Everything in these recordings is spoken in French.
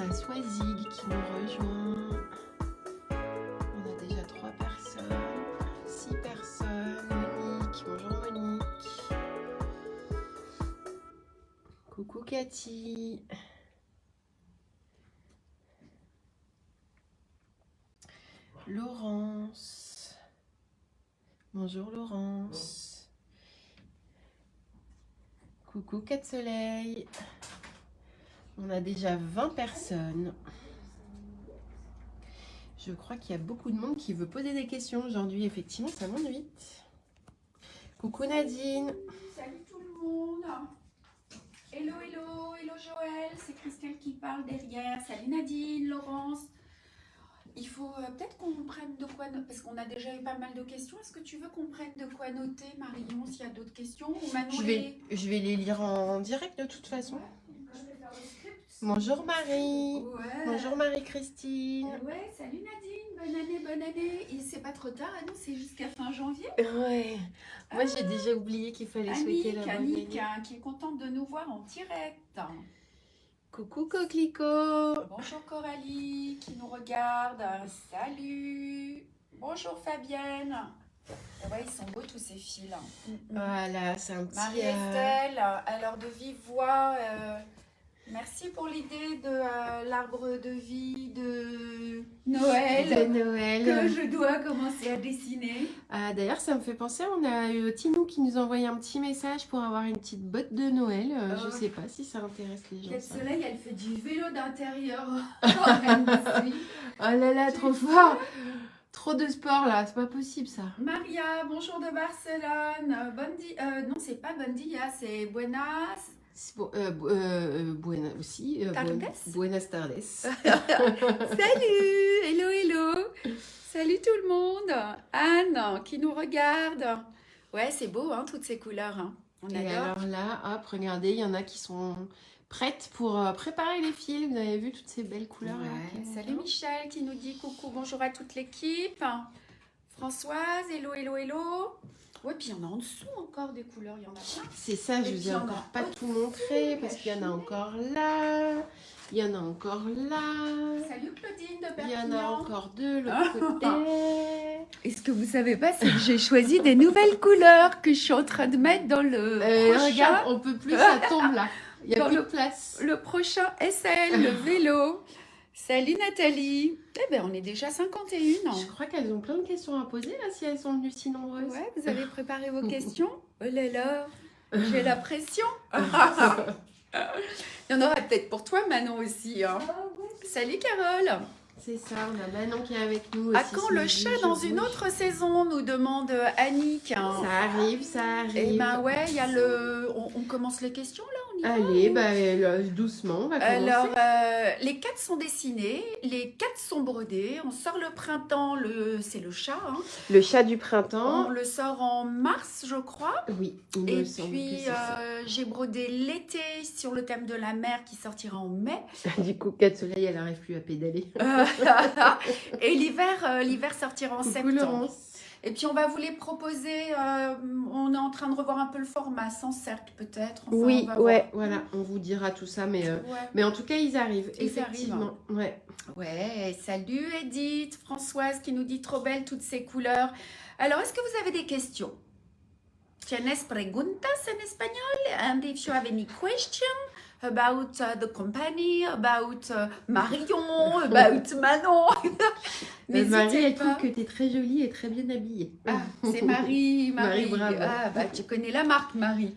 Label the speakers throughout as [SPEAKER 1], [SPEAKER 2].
[SPEAKER 1] a Swazig qui nous rejoint. On a déjà 3 personnes, 6 personnes. Monique, bonjour Monique. Coucou Cathy. Laurence. Bonjour Laurence. Coucou 4 Soleil. On a déjà 20 personnes. Je crois qu'il y a beaucoup de monde qui veut poser des questions aujourd'hui. Effectivement, ça monte vite. Coucou Nadine.
[SPEAKER 2] Salut tout le monde. Hello, hello, hello Joël. C'est Christelle qui parle derrière. Salut Nadine, Laurence. Il faut peut-être qu'on prenne de quoi noter, parce qu'on a déjà eu pas mal de questions. Est-ce que tu veux qu'on prenne de quoi noter, Marion, s'il y a d'autres questions ou Manon
[SPEAKER 1] Je vais les lire en direct de toute façon.
[SPEAKER 2] Ouais, je vais faire le script.
[SPEAKER 1] Bonjour Marie.
[SPEAKER 2] Ouais.
[SPEAKER 1] Bonjour Marie-Christine.
[SPEAKER 2] Ouais, salut Nadine, bonne année, bonne année. Et c'est pas trop tard, ah non, c'est jusqu'à fin janvier.
[SPEAKER 1] Ouais. Moi j'ai déjà oublié qu'il fallait souhaiter la bonne année.
[SPEAKER 2] Annick, qui est contente de nous voir en direct.
[SPEAKER 1] Coucou Coquelicot.
[SPEAKER 2] Bonjour Coralie qui nous regarde. Salut. Bonjour Fabienne. Ouais, ils sont beaux tous ces fils.
[SPEAKER 1] Voilà, c'est un petit...
[SPEAKER 2] Marie-Estelle, alors de vive voix, merci pour l'idée de l'arbre de vie de Noël
[SPEAKER 1] de Noël.
[SPEAKER 2] que je dois commencer à dessiner.
[SPEAKER 1] Ah, d'ailleurs, ça me fait penser, on a eu Tinou qui nous a envoyé un petit message pour avoir une petite botte de Noël. Je sais pas si ça intéresse les gens.
[SPEAKER 2] Quel
[SPEAKER 1] Ça.
[SPEAKER 2] soleil, elle fait du vélo d'intérieur. Oh
[SPEAKER 1] là là, trop fort. Trop de sport là, c'est pas possible ça.
[SPEAKER 2] Maria, bonjour de Barcelone. Non, c'est pas Bon dia, c'est Buenas.
[SPEAKER 1] Buenas aussi.
[SPEAKER 2] Tardes.
[SPEAKER 1] Buenas tardes.
[SPEAKER 2] Salut, hello, hello. Salut tout le monde. Anne qui nous regarde. Ouais, c'est beau, hein, toutes ces couleurs. Hein. On
[SPEAKER 1] Et
[SPEAKER 2] adore.
[SPEAKER 1] alors là, hop, regardez, il y en a qui sont prêtes pour préparer les fils. Vous avez vu toutes ces belles couleurs là.
[SPEAKER 2] Ouais. Salut Michel qui nous dit coucou, bonjour à toute l'équipe. Françoise, hello, hello, hello. Ouais, puis il y en a en dessous encore des couleurs, il y en a plein.
[SPEAKER 1] C'est ça, je
[SPEAKER 2] Et
[SPEAKER 1] vous
[SPEAKER 2] puis
[SPEAKER 1] ai
[SPEAKER 2] on a
[SPEAKER 1] encore pas
[SPEAKER 2] aussi
[SPEAKER 1] tout montré parce qu'il y en a encore là, il y en a encore là,
[SPEAKER 2] Salut Claudine de
[SPEAKER 1] il y
[SPEAKER 2] Perpignan.
[SPEAKER 1] en a encore deux l'autre côté.
[SPEAKER 2] Et ce que vous savez pas, c'est que j'ai choisi des nouvelles couleurs que je suis en train de mettre dans le prochain.
[SPEAKER 1] Regarde, on peut plus, ça tombe là. Il y a
[SPEAKER 2] Dans
[SPEAKER 1] plus
[SPEAKER 2] le-
[SPEAKER 1] de place.
[SPEAKER 2] Le prochain SL, le vélo. Salut Nathalie. Eh ben, on est déjà 51.
[SPEAKER 1] Je crois qu'elles ont plein de questions à poser là si elles sont venues si nombreuses.
[SPEAKER 2] Ouais, vous avez préparé vos questions? Oh là là, j'ai la pression. Il y en aura peut-être pour toi, Manon, aussi. Hein. Salut Carole.
[SPEAKER 1] C'est ça, on a Manon qui est avec nous aussi.
[SPEAKER 2] À quand
[SPEAKER 1] ce
[SPEAKER 2] le
[SPEAKER 1] midi,
[SPEAKER 2] chat
[SPEAKER 1] je
[SPEAKER 2] dans
[SPEAKER 1] bouge.
[SPEAKER 2] une autre saison, nous demande Annick. Hein.
[SPEAKER 1] Ça arrive, ça arrive.
[SPEAKER 2] Eh ben ouais, il y a le... On commence les questions là, on y va,
[SPEAKER 1] Allez,
[SPEAKER 2] ou-
[SPEAKER 1] bah, doucement, on va commencer.
[SPEAKER 2] Alors, les 4 sont dessinés, les 4 sont brodés. On sort le printemps, c'est le chat. Hein.
[SPEAKER 1] Le chat du printemps.
[SPEAKER 2] On le sort en mars, je crois.
[SPEAKER 1] Oui, il me
[SPEAKER 2] Et
[SPEAKER 1] semble
[SPEAKER 2] puis,
[SPEAKER 1] que c'est ça.
[SPEAKER 2] j'ai brodé l'été sur le thème de la mer qui sortira en mai.
[SPEAKER 1] Du coup, 4 Soleil, elle n'arrive plus à pédaler.
[SPEAKER 2] Et l'hiver sortira en
[SPEAKER 1] Coucou
[SPEAKER 2] septembre.
[SPEAKER 1] Laurence.
[SPEAKER 2] Et puis, on va vous les proposer. On est en train de revoir un peu le format, sans cercle peut-être. Enfin,
[SPEAKER 1] Oui,
[SPEAKER 2] on va
[SPEAKER 1] ouais, voilà, on vous dira tout ça, mais
[SPEAKER 2] voir. Ouais.
[SPEAKER 1] en tout cas, ils arrivent,
[SPEAKER 2] Ils
[SPEAKER 1] effectivement. Ouais.
[SPEAKER 2] Ouais, salut Edith, Françoise qui nous dit trop belle toutes ces couleurs. Alors, est-ce que vous avez des questions? ¿Tienes preguntas en español? And if you have any question about the company, about Marion, about Manon,
[SPEAKER 1] Marie, elle
[SPEAKER 2] pas.
[SPEAKER 1] trouve que tu es très jolie et très bien habillée.
[SPEAKER 2] Ah, c'est Marie,
[SPEAKER 1] Marie, bravo.
[SPEAKER 2] Ah, bah, tu connais la marque, Marie.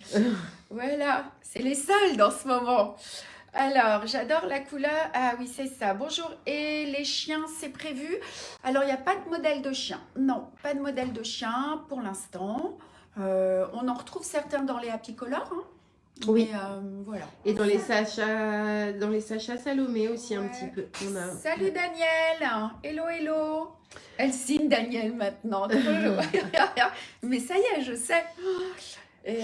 [SPEAKER 2] Voilà, c'est les soldes en ce moment. Alors, j'adore la couleur. Ah oui, c'est ça. Bonjour. Et les chiens, c'est prévu? Alors, il n'y a pas de modèle de chien. Non, pas de modèle de chien pour l'instant. On en retrouve certains dans les Happy Color. Hein.
[SPEAKER 1] Oui.
[SPEAKER 2] Mais, voilà.
[SPEAKER 1] Et dans les sachas Salomé aussi un
[SPEAKER 2] Ouais.
[SPEAKER 1] petit peu. On a...
[SPEAKER 2] Salut Daniel. Hello, hello. Elle signe Daniel maintenant. Trop joyeux. Mais ça y est, je sais. Et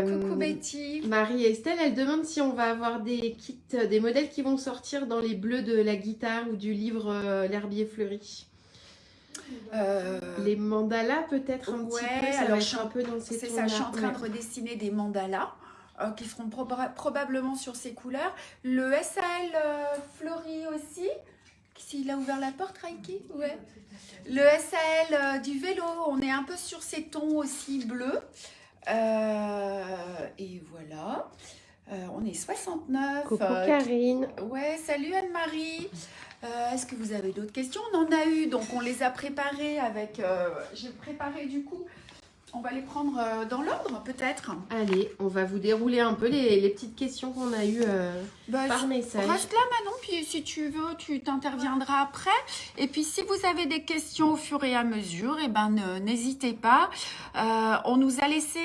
[SPEAKER 2] coucou Betty.
[SPEAKER 1] Marie et Estelle, elle demande si on va avoir des kits, des modèles qui vont sortir dans les bleus de la guitare ou du livre L'herbier fleuri. Les mandalas peut-être un petit
[SPEAKER 2] ouais,
[SPEAKER 1] peu, ça
[SPEAKER 2] alors
[SPEAKER 1] va
[SPEAKER 2] je
[SPEAKER 1] être
[SPEAKER 2] suis
[SPEAKER 1] un peu dans ces
[SPEAKER 2] C'est
[SPEAKER 1] tons-là.
[SPEAKER 2] ça, je suis en train
[SPEAKER 1] Ouais.
[SPEAKER 2] de redessiner des mandalas qui seront probablement sur ces couleurs. Le SL Flow s'il a ouvert la porte, Raiki. Ouais. Le SAL du vélo, on est un peu sur ces tons aussi bleus. Et voilà. On est 69.
[SPEAKER 3] Coucou Karine.
[SPEAKER 2] Ouais, salut Anne-Marie. Est-ce que vous avez d'autres questions? On en a eu, donc on les a préparées avec... J'ai préparé du coup, on va les prendre dans l'ordre peut-être.
[SPEAKER 3] Allez, on va vous dérouler un peu les petites questions qu'on a eues par message.
[SPEAKER 2] Reste là Manon, puis si tu veux, tu t'interviendras après. Et puis si vous avez des questions au fur et à mesure, eh ben, n'hésitez pas. On nous a laissé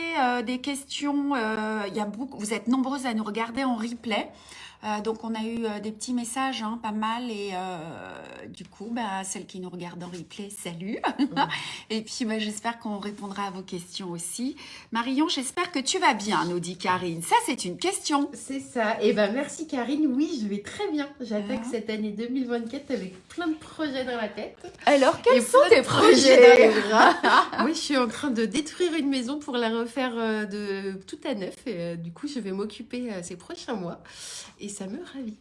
[SPEAKER 2] des questions, vous êtes nombreuses à nous regarder en replay. Donc on a eu des petits messages, hein, pas mal, et du coup, celles qui nous regardent en replay, salut. Et puis j'espère qu'on répondra à vos questions aussi. Marion, j'espère que tu vas bien, nous dit Karine. Ça, c'est une question.
[SPEAKER 3] C'est ça. Et merci Karine, oui, je vais très bien. J'attaque cette année 2024 avec plein de projets dans la tête.
[SPEAKER 2] Alors, quels sont tes
[SPEAKER 3] projets dans les bras? Oui, je suis en train de détruire une maison pour la refaire de tout à neuf. Et du coup, je vais m'occuper ces prochains mois. Et ça me ravit.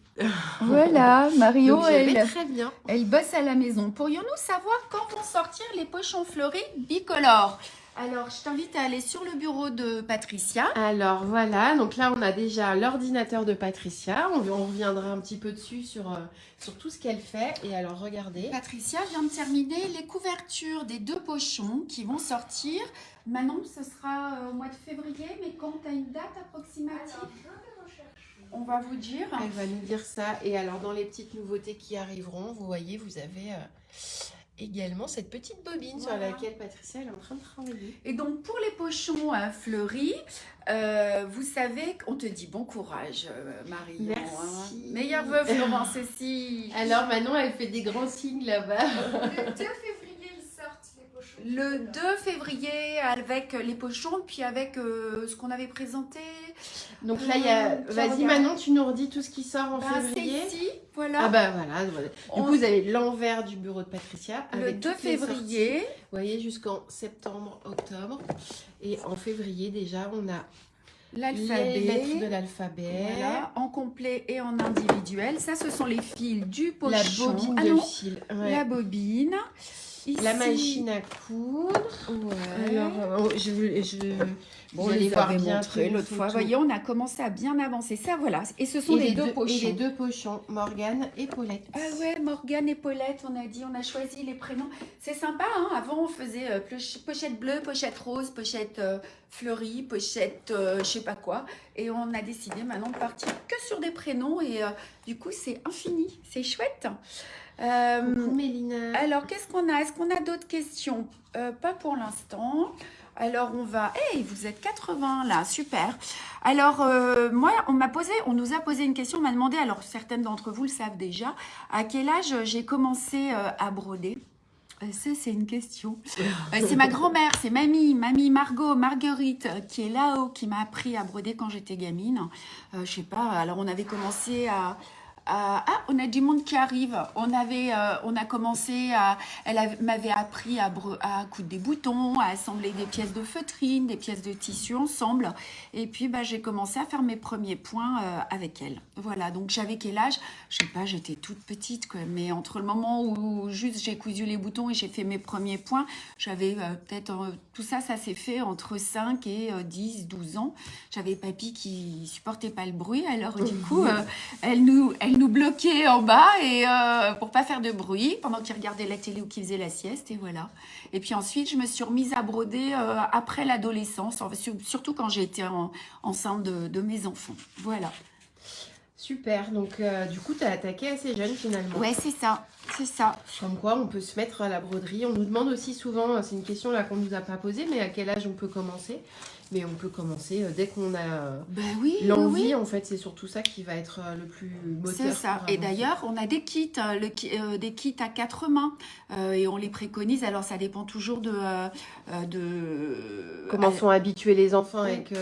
[SPEAKER 2] Voilà, Marion,
[SPEAKER 3] très bien.
[SPEAKER 2] Elle bosse à la maison. Pourrions-nous savoir quand vont sortir les pochons fleuris bicolores? Alors, je t'invite à aller sur le bureau de Patricia.
[SPEAKER 3] Alors, voilà. Donc là, on a déjà l'ordinateur de Patricia. On reviendra un petit peu dessus sur tout ce qu'elle fait. Et alors, regardez.
[SPEAKER 2] Patricia vient de terminer les couvertures des 2 pochons qui vont sortir. Manon, ce sera au mois de février. Mais quand tu as une date approximative? On va vous dire.
[SPEAKER 3] Elle va nous dire ça. Et alors, dans les petites nouveautés qui arriveront, vous voyez, vous avez également cette petite bobine sur laquelle Patricia elle est en train de travailler.
[SPEAKER 2] Et donc, pour les pochons fleuris, vous savez qu'on te dit bon courage, Marion.
[SPEAKER 3] Merci.
[SPEAKER 2] Meilleure veuve, Florence aussi.
[SPEAKER 3] Alors, Manon, elle fait des grands signes là-bas.
[SPEAKER 4] Le 2 février, ils sortent les pochons.
[SPEAKER 2] Le 2 février, avec les pochons, puis avec ce qu'on avait présenté.
[SPEAKER 3] Donc là, il y a... Vas-y Manon, tu nous redis tout ce qui sort en février.
[SPEAKER 2] C'est ici, voilà.
[SPEAKER 3] Ah voilà. Du coup, vous avez l'envers du bureau de Patricia.
[SPEAKER 2] Le
[SPEAKER 3] avec
[SPEAKER 2] 2 février.
[SPEAKER 3] Vous voyez, jusqu'en septembre, octobre. Et en février, déjà, on a
[SPEAKER 2] l'alphabet.
[SPEAKER 3] Les lettres de l'alphabet.
[SPEAKER 2] Voilà, en complet et en individuel. Ça, ce sont les fils du pochon.
[SPEAKER 3] La bobine de fil. Ouais.
[SPEAKER 2] La bobine. Ici.
[SPEAKER 3] La machine à coudre.
[SPEAKER 2] Ouais.
[SPEAKER 3] Alors,
[SPEAKER 2] on les avait montré l'autre fois. Vous voyez, on a commencé à bien avancer. Ça, voilà. Et ce sont les 2 pochons.
[SPEAKER 3] Et les 2 pochons, Morgane et Paulette.
[SPEAKER 2] Ah ouais, Morgane et Paulette, on a choisi les prénoms. C'est sympa, hein. Avant, on faisait pochette bleue, pochette rose, pochette fleurie, pochette je sais pas quoi. Et on a décidé maintenant de partir que sur des prénoms. Et du coup, c'est infini. C'est chouette.
[SPEAKER 3] Coucou Mélina.
[SPEAKER 2] Alors, qu'est-ce qu'on a? Est-ce qu'on a d'autres questions? Pas pour l'instant. Alors, on va... Hey, vous êtes 80 là, super. Alors, moi, on nous a posé une question, on m'a demandé, alors certaines d'entre vous le savent déjà, à quel âge j'ai commencé à broder. Ça, c'est une question. C'est ma grand-mère, c'est mamie Marguerite, qui est là-haut, qui m'a appris à broder quand j'étais gamine. Je sais pas, alors on avait commencé à... on a du monde qui arrive. On a commencé elle m'avait appris à coudre des boutons, à assembler des pièces de feutrine, des pièces de tissu ensemble. Et puis, j'ai commencé à faire mes premiers points avec elle. Voilà, donc j'avais quel âge? Je sais pas, j'étais toute petite, quoi. Mais entre le moment où juste j'ai cousu les boutons et j'ai fait mes premiers points, j'avais peut-être... tout ça s'est fait entre 5 et 10, 12 ans. J'avais papy qui supportait pas le bruit. Alors, du coup, elle nous bloquait en bas et pour pas faire de bruit pendant qu'il regardait la télé ou qu'il faisait la sieste, et voilà. Et puis ensuite, je me suis remise à broder après l'adolescence, surtout quand j'ai été enceinte de mes enfants. Voilà.
[SPEAKER 3] Super, donc du coup, tu as attaqué assez jeune finalement.
[SPEAKER 2] Ouais, c'est ça.
[SPEAKER 3] Comme quoi, on peut se mettre à la broderie. On nous demande aussi souvent, c'est une question là qu'on nous a pas posée, mais à quel âge on peut commencer? Mais on peut commencer dès qu'on a l'envie. Oui. En fait, c'est surtout ça qui va être le plus moteur.
[SPEAKER 2] C'est ça. Et d'ailleurs, on a des kits, des kits à 4 mains. Et on les préconise. Alors, ça dépend toujours de
[SPEAKER 3] comment sont habitués les enfants avec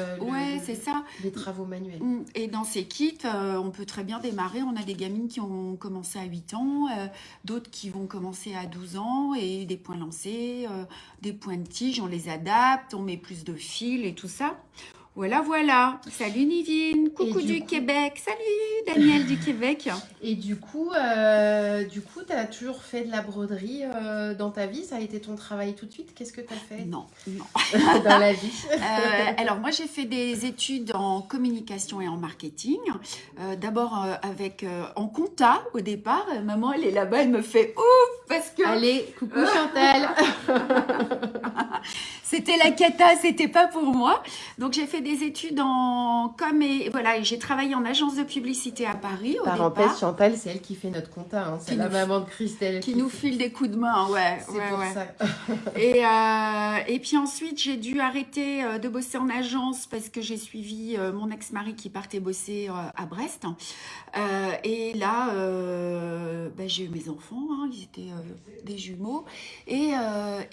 [SPEAKER 2] c'est ça.
[SPEAKER 3] Les travaux manuels.
[SPEAKER 2] Et dans ces kits, on peut très bien démarrer. On a des gamines qui ont commencé à 8 ans, d'autres qui vont commencer à 12 ans, et des points lancés, des points de tige, on les adapte, on met plus de fils et tout ça. Voilà, voilà. Salut Nivine. Coucou
[SPEAKER 3] du
[SPEAKER 2] du
[SPEAKER 3] coup-
[SPEAKER 2] Québec. Salut Daniel du Québec.
[SPEAKER 3] Et du coup, tu as toujours fait de la broderie dans ta vie? Ça a été ton travail tout de suite? Qu'est-ce que tu as fait
[SPEAKER 2] Non, non.
[SPEAKER 3] dans la vie?
[SPEAKER 2] Alors moi j'ai fait des études en communication et en marketing. D'abord en compta au départ. Maman elle est là-bas, elle me fait ouf parce que
[SPEAKER 3] Allez, coucou Chantal.
[SPEAKER 2] c'était la cata, c'était pas pour moi. Donc j'ai fait des études en com et voilà, et j'ai travaillé en agence de publicité à Paris au
[SPEAKER 3] Parenthèse,
[SPEAKER 2] départ.
[SPEAKER 3] Chantal, c'est elle qui fait notre compta. Hein. C'est
[SPEAKER 2] Qui
[SPEAKER 3] la
[SPEAKER 2] nous-
[SPEAKER 3] maman de Christelle.
[SPEAKER 2] Qui nous file des coups de main, ouais.
[SPEAKER 3] C'est
[SPEAKER 2] ouais,
[SPEAKER 3] pour
[SPEAKER 2] ouais.
[SPEAKER 3] ça.
[SPEAKER 2] Et puis ensuite, j'ai dû arrêter de bosser en agence parce que j'ai suivi mon ex-mari qui partait bosser à Brest. Et là, j'ai eu mes enfants, hein, ils étaient des jumeaux. Et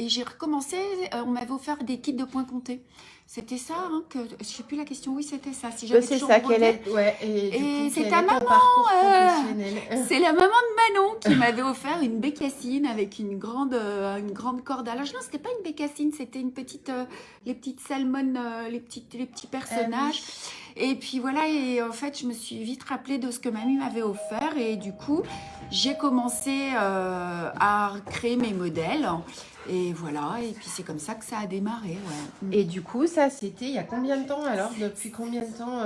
[SPEAKER 2] j'ai recommencé, on m'avait offert des kits de points comptés. C'était ça, hein, que je sais plus la question, oui c'était ça. Si j'avais
[SPEAKER 3] C'est
[SPEAKER 2] toujours
[SPEAKER 3] ça
[SPEAKER 2] brodé.
[SPEAKER 3] qu'elle est. Ouais, et du
[SPEAKER 2] Et
[SPEAKER 3] coup,
[SPEAKER 2] c'est
[SPEAKER 3] quel
[SPEAKER 2] ta
[SPEAKER 3] est ton
[SPEAKER 2] maman,
[SPEAKER 3] parcours professionnel?
[SPEAKER 2] C'est la maman de Manon qui m'avait offert une bécassine avec une grande corde à linge. Non, c'était pas une bécassine, c'était une petite, les petites salmon, les petits personnages. Et puis voilà, et en fait, je me suis vite rappelée de ce que mamie m'avait offert. Et du coup, j'ai commencé à créer mes modèles. Et voilà, et puis c'est comme ça que ça a démarré. Ouais.
[SPEAKER 3] Et du coup, ça, c'était il y a combien de temps alors? Depuis combien de temps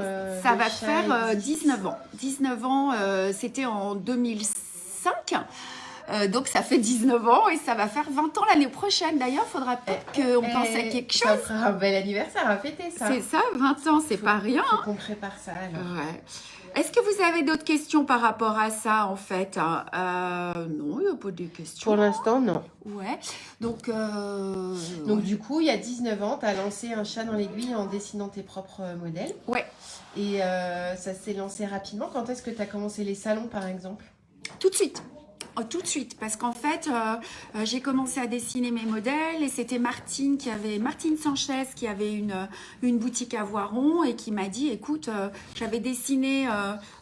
[SPEAKER 2] Ça
[SPEAKER 3] le
[SPEAKER 2] va
[SPEAKER 3] chat
[SPEAKER 2] faire
[SPEAKER 3] existe
[SPEAKER 2] 19 ans. 19 ans, c'était en 2005. Donc ça fait 19 ans et ça va faire 20 ans l'année prochaine. D'ailleurs, il faudra peut-être qu'on pense à quelque
[SPEAKER 3] Ça
[SPEAKER 2] chose.
[SPEAKER 3] fera un bel anniversaire à fêter, ça.
[SPEAKER 2] C'est ça, 20 ans, c'est pas rien.
[SPEAKER 3] Faut qu'on prépare ça alors.
[SPEAKER 2] Ouais. Est-ce que vous avez d'autres questions par rapport à ça, en fait? Non, il n'y a pas de questions.
[SPEAKER 3] Pour l'instant, non.
[SPEAKER 2] Ouais. Donc,
[SPEAKER 3] Donc, du coup, il y a 19 ans, tu as lancé un chat dans l'aiguille en dessinant tes propres modèles.
[SPEAKER 2] ouais.
[SPEAKER 3] Et ça s'est lancé rapidement. Quand est-ce que tu as commencé les salons, par exemple?
[SPEAKER 2] Tout de suite. Tout de suite, parce qu'en fait, j'ai commencé à dessiner mes modèles et c'était Martine Sanchez qui avait une boutique à Voiron et qui m'a dit, écoute, j'avais dessiné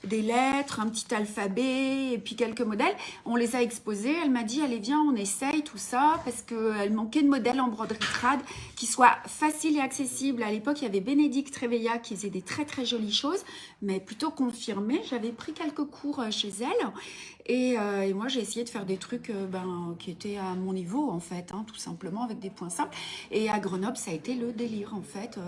[SPEAKER 2] des lettres, un petit alphabet et puis quelques modèles. On les a exposés. Elle m'a dit, allez viens, on essaye tout ça parce qu'elle manquait de modèles en broderie trad qui soient faciles et accessibles. À l'époque, il y avait Bénédicte Réveilla qui faisait des très très jolies choses, mais plutôt confirmées. J'avais pris quelques cours chez elle. Et moi, j'ai essayé de faire des trucs qui étaient à mon niveau, en fait, hein, tout simplement, avec des points simples. Et à Grenoble, ça a été le délire, en fait.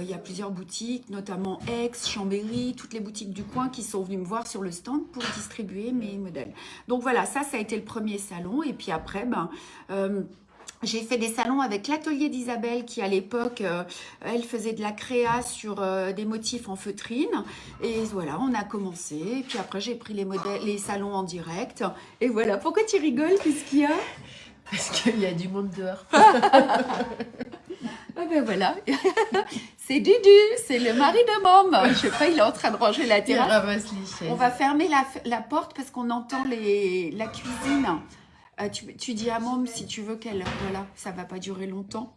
[SPEAKER 2] Il y a plusieurs boutiques, notamment Aix, Chambéry, toutes les boutiques du coin qui sont venues me voir sur le stand pour distribuer mes modèles. Donc voilà, ça a été le premier salon. Et puis après, j'ai fait des salons avec l'atelier d'Isabelle qui, à l'époque, elle faisait de la créa sur des motifs en feutrine. Et voilà, on a commencé. Et puis après, j'ai pris les salons en direct. Et voilà. Pourquoi tu rigoles? Qu'est-ce qu'il y a?
[SPEAKER 3] Parce qu'il y a du monde dehors.
[SPEAKER 2] Ah ben voilà. C'est Dudu, c'est le mari de Mom. Je sais pas, il est en train de ranger la
[SPEAKER 3] Il
[SPEAKER 2] terrasse.
[SPEAKER 3] ramasse les chaises.
[SPEAKER 2] On va fermer la porte parce qu'on entend la cuisine. Tu dis à Mom si tu veux qu'elle... Voilà, ça va pas durer longtemps.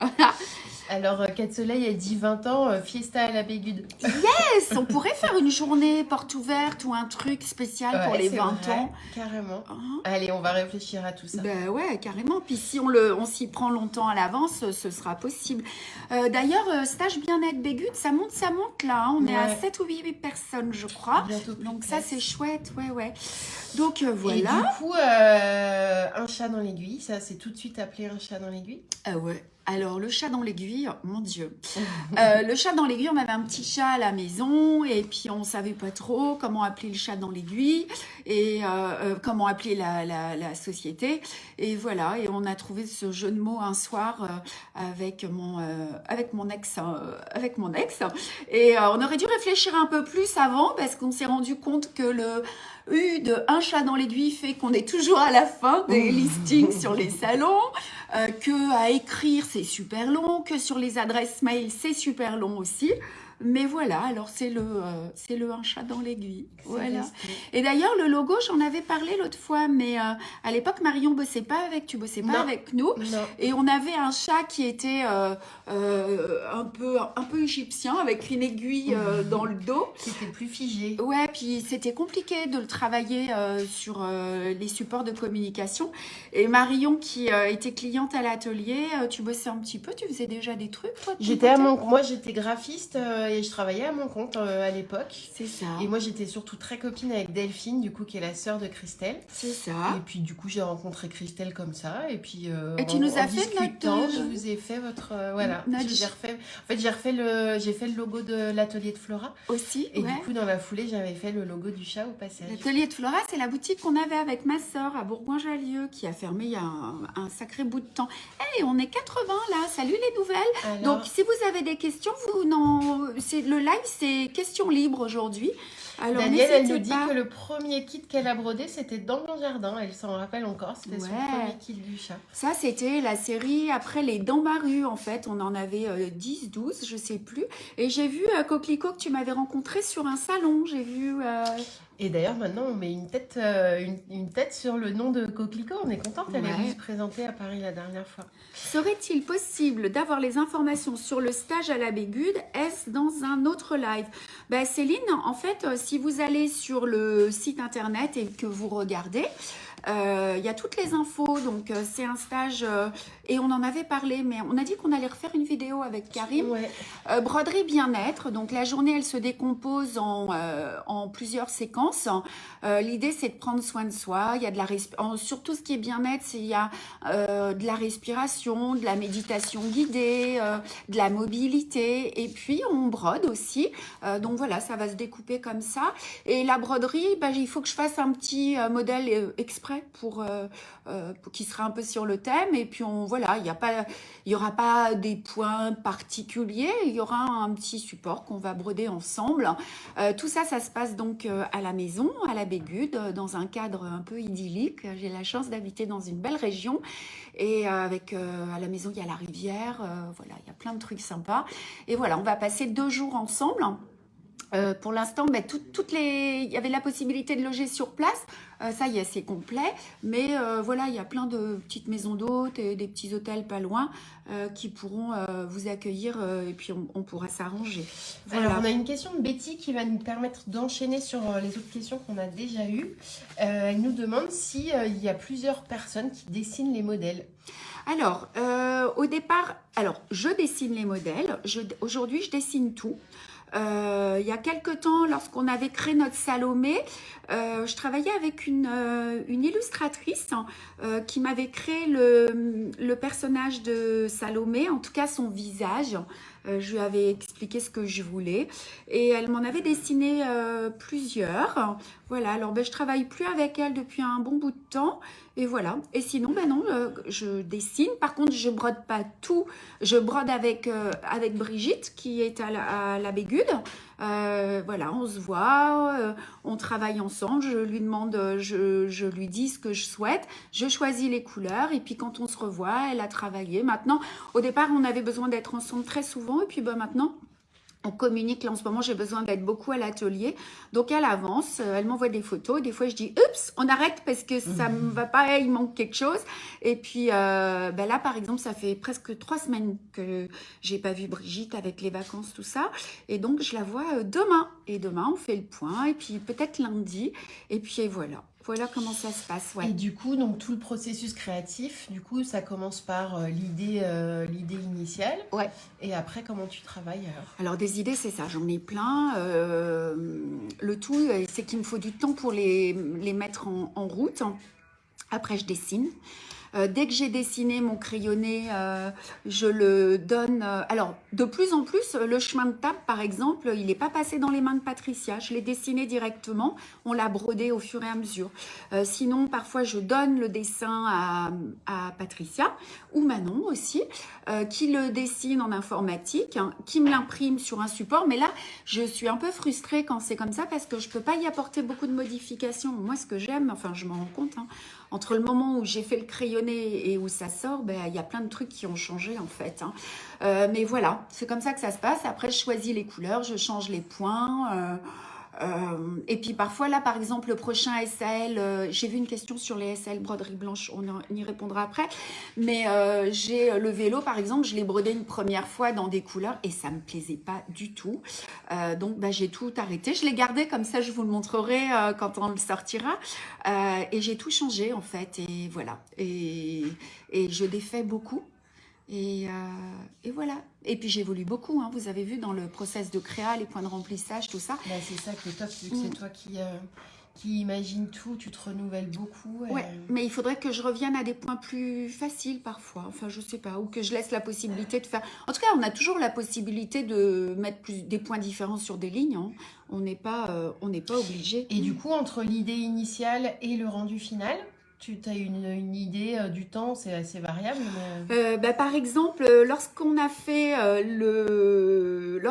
[SPEAKER 3] Alors, Cat Soleil a dit 20 ans, fiesta à la Bégude.
[SPEAKER 2] Yes, on pourrait faire une journée porte ouverte ou un truc spécial pour les 20
[SPEAKER 3] vrai,
[SPEAKER 2] ans.
[SPEAKER 3] Carrément.
[SPEAKER 2] Hein?
[SPEAKER 3] Allez, on va réfléchir à tout ça.
[SPEAKER 2] Ben ouais, carrément. Puis si on s'y prend longtemps à l'avance, ce sera possible. D'ailleurs, stage bien-être Bégude, ça monte là. Hein. On est à
[SPEAKER 3] Ouais.
[SPEAKER 2] 7 ou 8 personnes, je crois.
[SPEAKER 3] Bientôt plus
[SPEAKER 2] Donc
[SPEAKER 3] de
[SPEAKER 2] ça,
[SPEAKER 3] place.
[SPEAKER 2] c'est chouette. Ouais. Donc
[SPEAKER 3] Et
[SPEAKER 2] voilà.
[SPEAKER 3] du coup, un chat dans l'aiguille, ça c'est tout de suite appelé un chat dans l'aiguille?
[SPEAKER 2] Ah ouais. Alors, le chat dans l'aiguille, mon Dieu. Le chat dans l'aiguille, on avait un petit chat à la maison et puis on savait pas trop comment appeler le chat dans l'aiguille et comment appeler la société. Et voilà, et on a trouvé ce jeu de mots un soir avec mon ex. Et on aurait dû réfléchir un peu plus avant parce qu'on s'est rendu compte que le U de un chat dans l'aiguille fait qu'on est toujours à la fin des listings sur les salons, que à écrire c'est super long, que sur les adresses mail c'est super long aussi. Mais voilà, alors c'est le un chat dans l'aiguille. Voilà. Et d'ailleurs, le logo, j'en avais parlé l'autre fois, mais à l'époque, Marion tu bossais pas
[SPEAKER 3] Non.
[SPEAKER 2] avec nous.
[SPEAKER 3] Non.
[SPEAKER 2] Et on avait un chat qui était un peu égyptien, avec une aiguille dans le dos.
[SPEAKER 3] C'était plus figé.
[SPEAKER 2] Ouais, puis c'était compliqué de le travailler sur les supports de communication. Et Marion, qui était cliente à l'atelier, tu bossais un petit peu, tu faisais déjà des trucs, toi, de ton côté?
[SPEAKER 3] Moi j'étais graphiste je travaillais à mon compte à l'époque.
[SPEAKER 2] C'est ça.
[SPEAKER 3] Et moi, j'étais surtout très copine avec Delphine, du coup, qui est la sœur de Christelle.
[SPEAKER 2] C'est ça.
[SPEAKER 3] Et puis, du coup, j'ai rencontré Christelle comme ça. Et puis,
[SPEAKER 2] Et tu nous as fait
[SPEAKER 3] discutant,
[SPEAKER 2] notre...
[SPEAKER 3] je vous ai fait votre... voilà.
[SPEAKER 2] Notre-
[SPEAKER 3] J'ai refait... En fait, j'ai fait le logo de l'atelier de Flora.
[SPEAKER 2] Aussi,
[SPEAKER 3] Et
[SPEAKER 2] ouais.
[SPEAKER 3] du coup, dans la foulée, j'avais fait le logo du chat au passage.
[SPEAKER 2] L'atelier de Flora, c'est la boutique qu'on avait avec ma sœur à Bourgoin-Jallieu, qui a fermé il y a un sacré bout de temps. Hey, on est 80 là, salut les nouvelles.
[SPEAKER 3] Alors,
[SPEAKER 2] Donc, si vous avez des questions, le live, c'est questions libres aujourd'hui. Alors,
[SPEAKER 3] Danielle, elle
[SPEAKER 2] n'hésitez
[SPEAKER 3] nous dit
[SPEAKER 2] pas.
[SPEAKER 3] que le premier kit qu'elle a brodé, c'était dans mon jardin. Elle s'en rappelle encore, c'était son
[SPEAKER 2] Ouais.
[SPEAKER 3] premier kit du chat.
[SPEAKER 2] Ça, c'était la série après les Dans ma rue, en fait. On en avait 10, 12, je sais plus. Et j'ai vu Coquelicot que tu m'avais rencontré sur un salon. J'ai vu...
[SPEAKER 3] Et d'ailleurs, maintenant, on met une tête sur le nom de Coquelicot. On est contente, elle est
[SPEAKER 2] Ouais.
[SPEAKER 3] venue se présenter à Paris la dernière fois.
[SPEAKER 2] Serait-il possible d'avoir les informations sur le stage à la Bégude? Est-ce dans un autre live? Ben, Céline, en fait, si vous allez sur le site internet et que vous regardez, il y a toutes les infos. Donc, c'est un stage et on en avait parlé, mais on a dit qu'on allait refaire une vidéo avec Karim.
[SPEAKER 3] Ouais.
[SPEAKER 2] Broderie bien-être. Donc, la journée, elle se décompose en plusieurs séquences. L'idée, c'est de prendre soin de soi. Il y a de la surtout ce qui est bien-être, il y a de la respiration, de la méditation guidée, de la mobilité. Et puis, on brode aussi. Donc, voilà, ça va se découper comme ça. Et la broderie, ben, il faut que je fasse un petit modèle exprès pour qui sera un peu sur le thème. Et puis, voilà, il y aura pas des points particuliers. Il y aura un petit support qu'on va broder ensemble. Tout ça, ça se passe donc à la maison, à la Bégude, dans un cadre un peu idyllique. J'ai la chance d'habiter dans une belle région. Et avec à la maison, il y a la rivière. Voilà, il y a plein de trucs sympas. Et voilà, on va passer 2 jours ensemble. Pour l'instant, ben, il y avait la possibilité de loger sur place. Ça y est, c'est complet. Mais voilà, il y a plein de petites maisons d'hôtes et des petits hôtels pas loin qui pourront vous accueillir et puis on pourra s'arranger. Voilà.
[SPEAKER 3] Alors, on a une question de Betty qui va nous permettre d'enchaîner sur les autres questions qu'on a déjà eues. Elle nous demande si il y a plusieurs personnes qui dessinent les modèles.
[SPEAKER 2] Alors, au départ, je dessine les modèles. Aujourd'hui, je dessine tout. Il y a quelque temps, lorsqu'on avait créé notre Salomé, je travaillais avec une illustratrice qui m'avait créé le personnage de Salomé, en tout cas son visage. Je lui avais expliqué ce que je voulais et elle m'en avait dessiné plusieurs. Voilà, alors ben, je travaille plus avec elle depuis un bon bout de temps et voilà. Et sinon, ben non, je dessine. Par contre, je brode pas tout. Je brode avec Brigitte qui est à la Bégude. Voilà, on se voit, on travaille ensemble. Je lui demande, je lui dis ce que je souhaite. Je choisis les couleurs et puis quand on se revoit, elle a travaillé. Maintenant, au départ, on avait besoin d'être ensemble très souvent et puis ben maintenant. On communique, là en ce moment j'ai besoin d'être beaucoup à l'atelier, donc elle avance, elle m'envoie des photos, des fois je dis oups, on arrête parce que ça me va pas, il manque quelque chose. Et puis ben là par exemple ça fait presque 3 semaines que j'ai pas vu Brigitte avec les vacances tout ça, et donc je la vois demain, et demain on fait le point, et puis peut-être lundi, et puis voilà. Voilà comment ça se passe, ouais.
[SPEAKER 3] Et du coup, donc tout le processus créatif, du coup, ça commence par l'idée initiale.
[SPEAKER 2] Ouais.
[SPEAKER 3] Et après, comment tu travailles alors?
[SPEAKER 2] Alors des idées, c'est ça, j'en ai plein. Le tout, c'est qu'il me faut du temps pour les mettre en route. Après, je dessine. Dès que j'ai dessiné mon crayonné, je le donne. Alors, de plus en plus, le chemin de table, par exemple, il n'est pas passé dans les mains de Patricia. Je l'ai dessiné directement. On l'a brodé au fur et à mesure. Sinon, parfois, je donne le dessin à Patricia ou Manon aussi, qui le dessine en informatique, hein, qui me l'imprime sur un support. Mais là, je suis un peu frustrée quand c'est comme ça parce que je ne peux pas y apporter beaucoup de modifications. Moi, ce que j'aime, enfin, je m'en rends compte, hein, entre le moment où j'ai fait le crayonné et où ça sort, ben, y a plein de trucs qui ont changé en fait. Hein. Mais voilà, c'est comme ça que ça se passe. Après, je choisis les couleurs, je change les points. Et puis parfois, là, par exemple, le prochain SAL, j'ai vu une question sur les SAL broderie blanche, on y répondra après. Mais j'ai le vélo, par exemple, je l'ai brodé une première fois dans des couleurs et ça me plaisait pas du tout. Donc, bah, j'ai tout arrêté. Je l'ai gardé comme ça, je vous le montrerai quand on le sortira. Et j'ai tout changé, en fait. Et voilà. Et je défais beaucoup. Et voilà. Et puis j'évolue beaucoup, hein. Vous avez vu dans le process de créa, les points de remplissage, tout ça.
[SPEAKER 3] Bah, c'est ça qui est top, vu que c'est toi qui imagine tout, tu te renouvelles beaucoup.
[SPEAKER 2] Ouais, mais il faudrait que je revienne à des points plus faciles parfois. Enfin, je sais pas, ou que je laisse la possibilité de faire. En tout cas, on a toujours la possibilité de mettre des points différents sur des lignes, hein. On n'est pas obligé.
[SPEAKER 3] Et du coup, entre l'idée initiale et le rendu final, tu as une idée du temps, c'est assez variable. Mais...
[SPEAKER 2] Bah, par exemple, lorsqu'on a fait le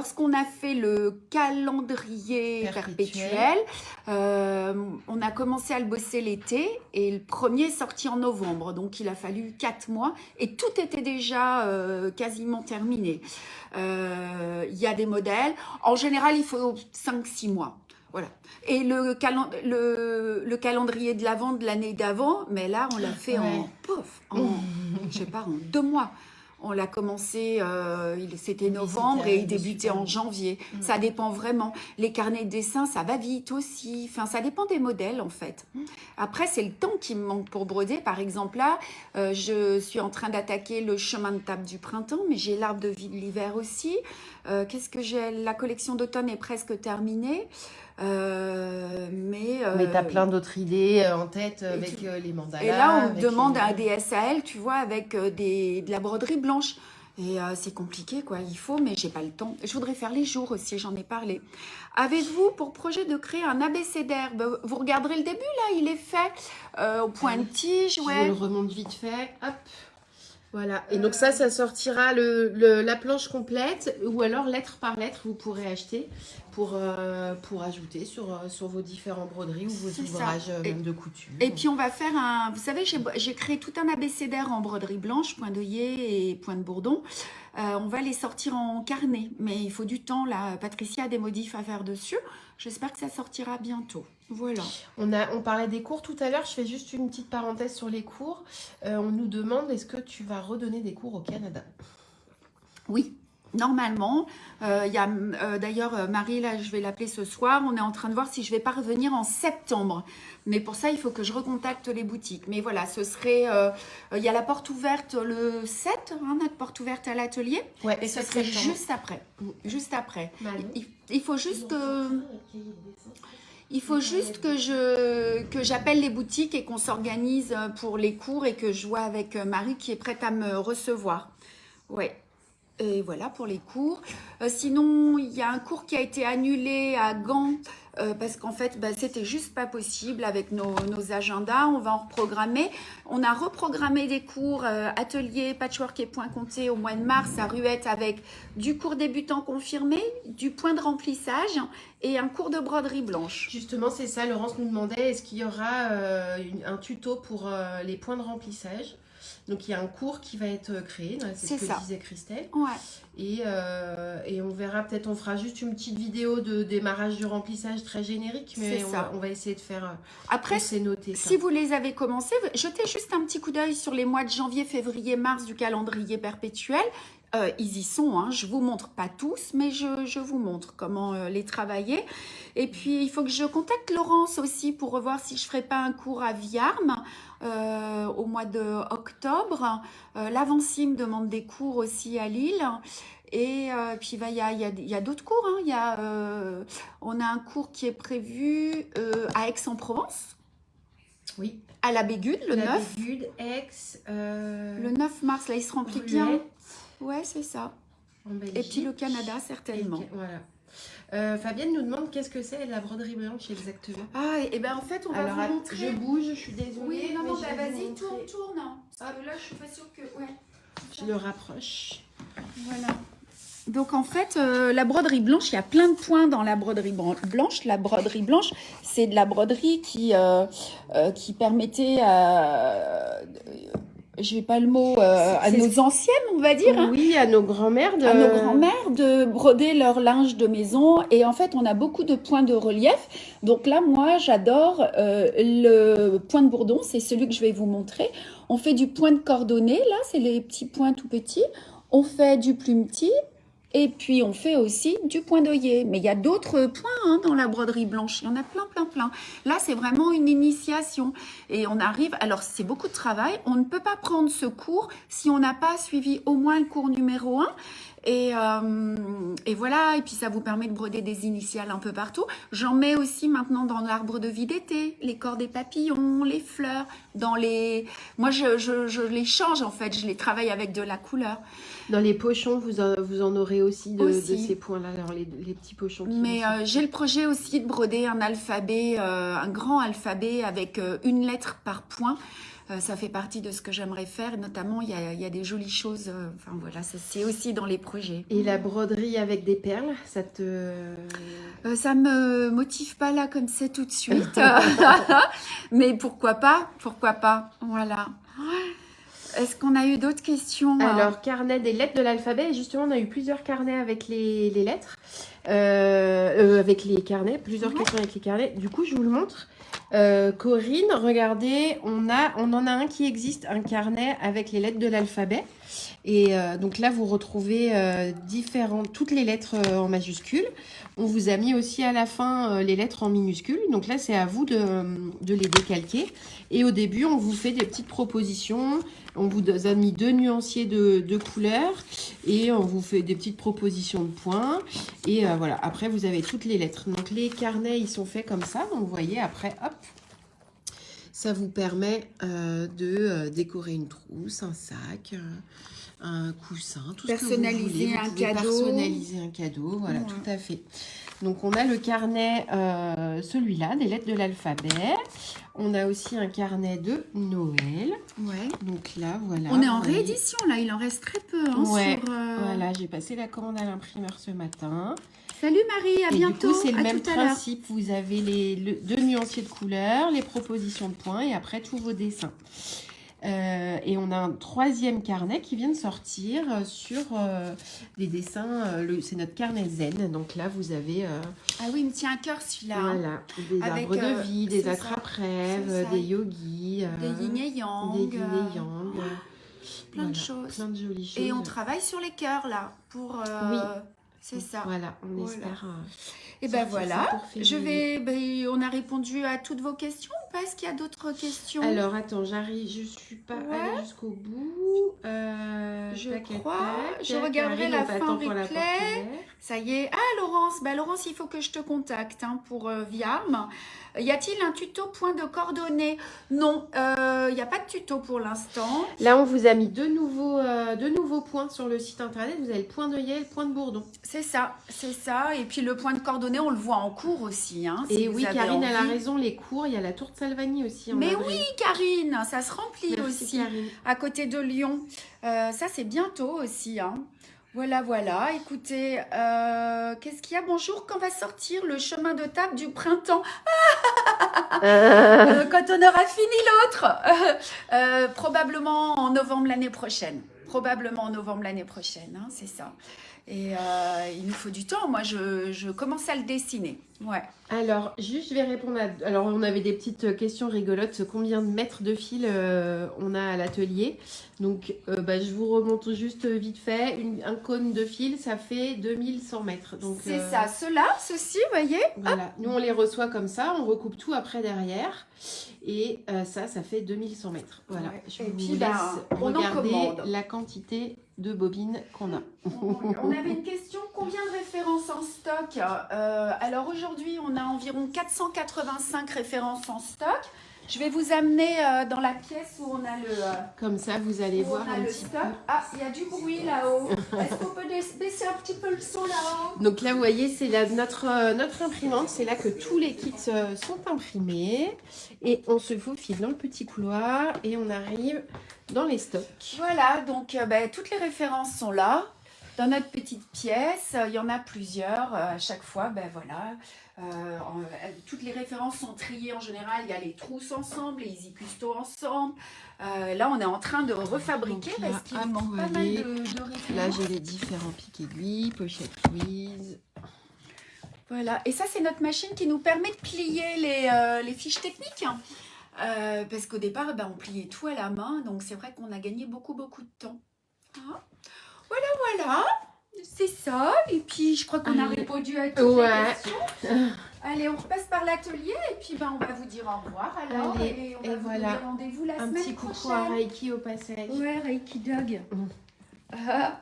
[SPEAKER 2] calendrier perpétuel, on a commencé à le bosser l'été et le premier est sorti en novembre. Donc, il a fallu 4 mois et tout était déjà quasiment terminé. Il y a des modèles. En général, il faut 5-6 mois. Voilà. Et le calendrier de l'Avent de l'année d'avant, mais là, on l'a fait je sais pas, en 2 mois. On l'a commencé, c'était novembre et il débutait en janvier. Ça dépend vraiment. Les carnets de dessin, ça va vite aussi. Enfin, ça dépend des modèles, en fait. Après, c'est le temps qui me manque pour broder. Par exemple, là, je suis en train d'attaquer le chemin de table du printemps, mais j'ai l'arbre de vie de l'hiver aussi. Qu'est-ce que j'ai? La collection d'automne est presque terminée. Mais
[SPEAKER 3] tu as plein d'autres idées en tête avec les mandalas.
[SPEAKER 2] Et là, on me demande un DSAL, tu vois, avec de la broderie blanche. Et c'est compliqué, quoi. Il faut, mais j'ai pas le temps. Je voudrais faire les jours aussi, j'en ai parlé. Avez-vous pour projet de créer un abécédaire? Vous regarderez le début, là, il est fait au point de tige. Ouais.
[SPEAKER 3] Je le remonte vite fait. Hop. Voilà, et donc ça sortira la planche complète, ou alors lettre par lettre, vous pourrez acheter pour ajouter sur vos différents broderies ou vos ouvrages même de couture.
[SPEAKER 2] Et puis on va faire vous savez, j'ai créé tout un abécédaire en broderie blanche, point d'œillet et point de bourdon. On va les sortir en carnet, mais il faut du temps, là. Patricia a des modifs à faire dessus. J'espère que ça sortira bientôt. Voilà.
[SPEAKER 3] On parlait des cours tout à l'heure. Je fais juste une petite parenthèse sur les cours. On nous demande, est-ce que tu vas redonner des cours au Canada?
[SPEAKER 2] Oui. Normalement, il y a d'ailleurs Marie, là je vais l'appeler ce soir, on est en train de voir si je vais pas revenir en septembre. Mais pour ça, il faut que je recontacte les boutiques. Mais voilà, ce serait, il y a la porte ouverte le 7, hein, notre porte ouverte à l'atelier.
[SPEAKER 3] Ouais,
[SPEAKER 2] et ce serait juste après. Juste après. Il faut juste que... Il faut juste que j'appelle les boutiques et qu'on s'organise pour les cours et que je vois avec Marie qui est prête à me recevoir. Ouais. Et voilà pour les cours. Sinon, il y a un cours qui a été annulé à Gand parce qu'en fait, c'était juste pas possible avec nos agendas. On va en reprogrammer. On a reprogrammé des cours atelier patchwork et point compté au mois de mars à Ruette avec du cours débutant confirmé, du point de remplissage et un cours de broderie blanche.
[SPEAKER 3] Justement, c'est ça. Laurence nous demandait, est-ce qu'il y aura un tuto pour les points de remplissage? Donc, il y a un cours qui va être créé, c'est ce que disait Christelle.
[SPEAKER 2] Ouais.
[SPEAKER 3] Et on verra, peut-être on fera juste une petite vidéo de démarrage du remplissage très générique, mais on va essayer de faire...
[SPEAKER 2] Après,
[SPEAKER 3] c'est noté,
[SPEAKER 2] si vous les avez commencés, jetez juste un petit coup d'œil sur les mois de janvier, février, mars du calendrier perpétuel. Ils y sont, hein. Je vous montre pas tous, mais je vous montre comment les travailler. Et puis, il faut que je contacte Laurence aussi pour revoir si je ferai pas un cours à Viarme au mois d'octobre. L'Avancy me demande des cours aussi à Lille. Et puis, il y a d'autres cours. Hein. On a un cours qui est prévu à Aix-en-Provence.
[SPEAKER 3] Oui.
[SPEAKER 2] À la Bégude, le 9.
[SPEAKER 3] Bégude, Aix.
[SPEAKER 2] Le 9 mars, là, il se remplit bien. Ouais, c'est ça. Et puis le Canada, certainement.
[SPEAKER 3] Voilà. Fabienne nous demande qu'est-ce que c'est la broderie blanche exactement.
[SPEAKER 2] Ah, et ben en fait, on va vous montrer.
[SPEAKER 3] Je bouge, je suis désolée.
[SPEAKER 2] Oui, non, vas-y, tourne. Parce que là, je suis pas sûre que... Ouais.
[SPEAKER 3] Je le rapproche.
[SPEAKER 2] Voilà. Donc en fait, la broderie blanche, il y a plein de points dans la broderie blanche. La broderie blanche, c'est de la broderie qui permettait à... je n'ai pas le mot, à nos anciennes, on va dire.
[SPEAKER 3] Oui, à nos grands-mères.
[SPEAKER 2] À nos grands-mères de broder leur linge de maison. Et en fait, on a beaucoup de points de relief. Donc là, moi, j'adore le point de bourdon. C'est celui que je vais vous montrer. On fait du point de cordonnet. Là, c'est les petits points tout petits. On fait du plumetis. Et puis, on fait aussi du point d'œillet. Mais il y a d'autres points hein, dans la broderie blanche. Il y en a plein, plein, plein. Là, c'est vraiment une initiation. Et on arrive... Alors, c'est beaucoup de travail. On ne peut pas prendre ce cours si on n'a pas suivi au moins le cours numéro 1. Et voilà. Et puis, ça vous permet de broder des initiales un peu partout. J'en mets aussi maintenant dans l'arbre de vie d'été. Les corps des papillons, les fleurs. Moi, je les change, en fait. Je les travaille avec de la couleur.
[SPEAKER 3] Dans les pochons, vous en aurez aussi de ces points-là, les petits pochons.
[SPEAKER 2] Mais j'ai le projet aussi de broder un alphabet, un grand alphabet avec une lettre par point. Ça fait partie de ce que j'aimerais faire. Et notamment, il y a des jolies choses. Enfin voilà, c'est aussi dans les projets.
[SPEAKER 3] Et la broderie avec des perles, ça te...
[SPEAKER 2] ça me motive pas là comme c'est tout de suite. Mais pourquoi pas? Pourquoi pas? Voilà. Est-ce qu'on a eu d'autres questions?
[SPEAKER 3] Alors, carnet des lettres de l'alphabet. Justement, on a eu plusieurs carnets avec les lettres. Avec les carnets. Plusieurs questions avec les carnets. Du coup, je vous le montre. Corinne, regardez, on en a un qui existe, un carnet avec les lettres de l'alphabet. Et donc là, vous retrouvez toutes les lettres en majuscules. On vous a mis aussi à la fin les lettres en minuscules. Donc là, c'est à vous de les décalquer. Et au début, on vous fait des petites propositions. On vous a mis 2 nuanciers de couleurs. Et on vous fait des petites propositions de points. Et voilà, après, vous avez toutes les lettres. Donc les carnets, ils sont faits comme ça. Donc vous voyez, après, hop. Ça vous permet de décorer une trousse, un sac, un coussin, tout ce que vous voulez. Personnaliser un cadeau, voilà, tout à fait. Donc, on a le carnet, celui-là, des lettres de l'alphabet. On a aussi un carnet de Noël. Ouais. Donc là, voilà.
[SPEAKER 2] On est en réédition, là. Il en reste très peu. Hein,
[SPEAKER 3] ouais. Voilà, j'ai passé la commande à l'imprimeur ce matin.
[SPEAKER 2] Salut Marie, à bientôt.
[SPEAKER 3] Du coup, c'est le même principe. Vous avez les 2 nuanciers de couleurs, les propositions de points et après tous vos dessins. Et on a un 3e carnet qui vient de sortir sur des dessins. C'est notre carnet zen. Donc là, vous avez...
[SPEAKER 2] Ah oui, il me tient à cœur celui-là.
[SPEAKER 3] Voilà, des arbres de vie, des attrape-rêves, des yogis.
[SPEAKER 2] Des yin et yang.
[SPEAKER 3] Des yin et yang.
[SPEAKER 2] Plein de choses.
[SPEAKER 3] Plein de jolies choses.
[SPEAKER 2] Et on travaille sur les cœurs là. Oui. C'est ça.
[SPEAKER 3] Voilà, on espère.
[SPEAKER 2] Et ben voilà, on a répondu à toutes vos questions ou pas? Est-ce qu'il y a d'autres questions?
[SPEAKER 3] Alors attends, je suis pas allée jusqu'au bout.
[SPEAKER 2] Je regarderai la fin replay. Ça y est. Ah Laurence, Laurence, il faut que je te contacte pour Viam. Y a-t-il un tuto point de coordonnées? Non, il n'y a pas de tuto pour l'instant.
[SPEAKER 3] Là, on vous a mis deux nouveaux points sur le site internet. Vous avez le point d'œillet et le point de bourdon.
[SPEAKER 2] C'est ça, c'est ça. Et puis le point de coordonnées, on le voit en cours aussi. Hein,
[SPEAKER 3] et oui, Karine, elle a raison, les cours, il y a la tour de Salvani aussi.
[SPEAKER 2] Mais oui, Karine, ça se remplit. Merci, aussi. Karine. À côté de Lyon. Ça, c'est bientôt aussi. Hein. Voilà, voilà. Écoutez, qu'est-ce qu'il y a? Bonjour, quand va sortir le chemin de table du printemps? Quand on aura fini l'autre. Probablement en novembre l'année prochaine. Probablement en novembre l'année prochaine, hein, c'est ça. Et il nous faut du temps. Moi, je commence à le dessiner. Ouais.
[SPEAKER 3] Alors, juste, je vais répondre à... Alors, on avait des petites questions rigolotes. Combien de mètres de fil on a à l'atelier? Donc, je vous remonte juste vite fait. Un cône de fil, ça fait 2100 mètres.
[SPEAKER 2] C'est ça. Ceci, vous voyez?
[SPEAKER 3] Voilà. Nous, on les reçoit comme ça. On recoupe tout après derrière. Et ça fait 2100 mètres. Voilà. Ouais. Je vous laisse regarder la quantité de bobines qu'on a.
[SPEAKER 2] On avait une question, combien de références en stock? Alors aujourd'hui, on a environ 485 références en stock. Je vais vous amener dans la pièce où on a le...
[SPEAKER 3] Comme ça, vous allez voir un petit
[SPEAKER 2] stock. Peu. Ah, il y a du bruit là-haut. Est-ce qu'on peut baisser un petit peu le son là-haut?
[SPEAKER 3] Donc là, vous voyez, c'est notre imprimante. C'est là que tous les kits sont imprimés. Et on se faufile dans le petit couloir et on arrive dans les stocks.
[SPEAKER 2] Voilà, donc toutes les références sont là. Dans notre petite pièce, il y en a plusieurs. À chaque fois, voilà... toutes les références sont triées en général. Il y a les trousses ensemble, les easy custo ensemble. Là, on est en train de refabriquer parce qu'il manque pas mal de références.
[SPEAKER 3] Là, j'ai les différents pics aiguilles, pochettes Louise.
[SPEAKER 2] Voilà. Et ça, c'est notre machine qui nous permet de plier les fiches techniques. Parce qu'au départ, on pliait tout à la main. Donc, c'est vrai qu'on a gagné beaucoup de temps. Ah. Voilà. c'est ça. Et puis, je crois qu'on a
[SPEAKER 3] Allez.
[SPEAKER 2] répondu à toutes
[SPEAKER 3] Ouais.
[SPEAKER 2] les questions. Allez, on repasse par l'atelier et puis on va vous dire au revoir alors.
[SPEAKER 3] Allez,
[SPEAKER 2] et on
[SPEAKER 3] et
[SPEAKER 2] va vous
[SPEAKER 3] voilà.
[SPEAKER 2] donner rendez-vous la
[SPEAKER 3] Un
[SPEAKER 2] semaine
[SPEAKER 3] petit coucou
[SPEAKER 2] prochaine.
[SPEAKER 3] à Reiki au passage.
[SPEAKER 2] Ouais, Reiki Dog.
[SPEAKER 3] Mm.
[SPEAKER 2] Ah,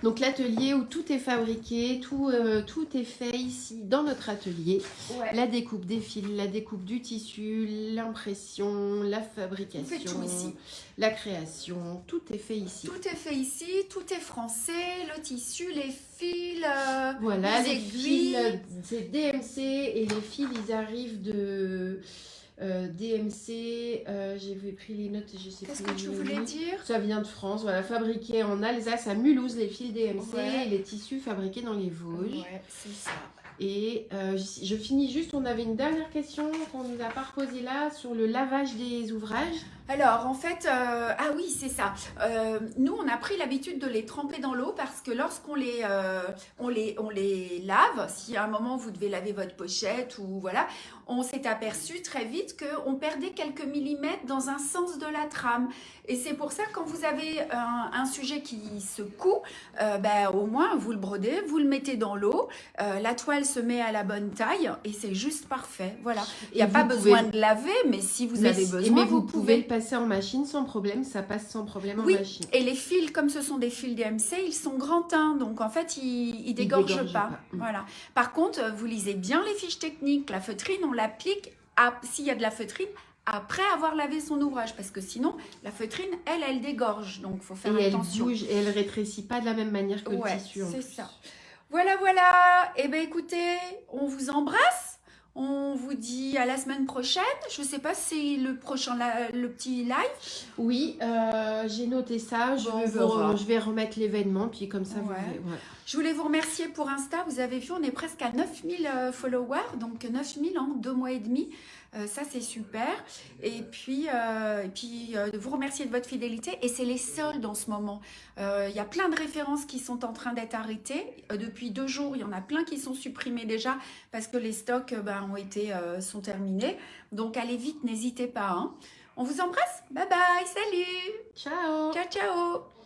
[SPEAKER 3] Donc l'atelier où tout est fabriqué, tout est fait ici dans notre atelier.
[SPEAKER 2] ouais.
[SPEAKER 3] La découpe des fils, la découpe du tissu, l'impression, la fabrication,
[SPEAKER 2] On fait tout ici.
[SPEAKER 3] la création, tout est fait ici.
[SPEAKER 2] Tout est fait ici, tout est français, le tissu, les fils.
[SPEAKER 3] Voilà,
[SPEAKER 2] les
[SPEAKER 3] les
[SPEAKER 2] aiguilles.
[SPEAKER 3] fils, c'est DMC et les fils, ils arrivent de DMC. J'avais pris les notes, je sais
[SPEAKER 2] Qu'est-ce
[SPEAKER 3] plus.
[SPEAKER 2] que tu
[SPEAKER 3] où je
[SPEAKER 2] voulais
[SPEAKER 3] l'ai.
[SPEAKER 2] dire?
[SPEAKER 3] Ça vient de France, voilà, fabriqué en Alsace à Mulhouse, les fils DMC
[SPEAKER 2] Ouais.
[SPEAKER 3] et les tissus fabriqués dans les Vosges.
[SPEAKER 2] Ouais, c'est ça.
[SPEAKER 3] Et je finis juste, on avait une dernière question qu'on nous a pas reposée là sur le lavage des ouvrages.
[SPEAKER 2] Alors, en fait, ah oui, c'est ça. Nous, on a pris l'habitude de les tremper dans l'eau parce que lorsqu'on on les lave, si à un moment vous devez laver votre pochette ou voilà, on s'est aperçu très vite qu'on perdait quelques millimètres dans un sens de la trame. Et c'est pour ça, quand vous avez un sujet qui se coud, au moins vous le brodez, vous le mettez dans l'eau, la toile se met à la bonne taille et c'est juste parfait. Voilà. Il n'y a
[SPEAKER 3] Et
[SPEAKER 2] pas
[SPEAKER 3] vous
[SPEAKER 2] besoin
[SPEAKER 3] pouvez-
[SPEAKER 2] de laver, mais si vous
[SPEAKER 3] mais,
[SPEAKER 2] avez
[SPEAKER 3] si-
[SPEAKER 2] besoin,
[SPEAKER 3] mais vous
[SPEAKER 2] vous
[SPEAKER 3] pouvez le
[SPEAKER 2] pouvez.
[SPEAKER 3] passer en machine sans problème, ça passe sans problème en
[SPEAKER 2] Oui,
[SPEAKER 3] machine.
[SPEAKER 2] et les fils, comme ce sont des fils DMC, ils sont grandins, donc en fait, ils dégorgent
[SPEAKER 3] dégorgent
[SPEAKER 2] pas.
[SPEAKER 3] pas. Mm.
[SPEAKER 2] Voilà. Par contre, vous lisez bien les fiches techniques. La feutrine, on l'applique s'il y a de la feutrine après avoir lavé son ouvrage, parce que sinon, la feutrine, elle dégorge, donc il faut faire
[SPEAKER 3] Et elle
[SPEAKER 2] attention.
[SPEAKER 3] bouge et elle rétrécit pas de la même manière que
[SPEAKER 2] Ouais,
[SPEAKER 3] le tissu. en
[SPEAKER 2] c'est
[SPEAKER 3] plus.
[SPEAKER 2] ça. Voilà, voilà. Eh bien, écoutez, on vous embrasse. On vous dit à la semaine prochaine. Je ne sais pas si le prochain, le petit live.
[SPEAKER 3] Oui, j'ai noté ça.
[SPEAKER 2] Bon, on verra.
[SPEAKER 3] Je vais remettre l'événement, puis comme ça,
[SPEAKER 2] Ouais.
[SPEAKER 3] ouais.
[SPEAKER 2] Je voulais vous remercier pour Insta. Vous avez vu, on est presque à 9000 followers, donc 9000 en 2 mois et demi. Ça, c'est super. Et puis vous remercier de votre fidélité. Et c'est les soldes en ce moment. Il y a plein de références qui sont en train d'être arrêtées. Depuis 2 jours, il y en a plein qui sont supprimés déjà parce que les stocks sont terminés. Donc, allez vite, n'hésitez pas. Hein. On vous embrasse. Bye bye. Salut.
[SPEAKER 3] Ciao.
[SPEAKER 2] Ciao, ciao.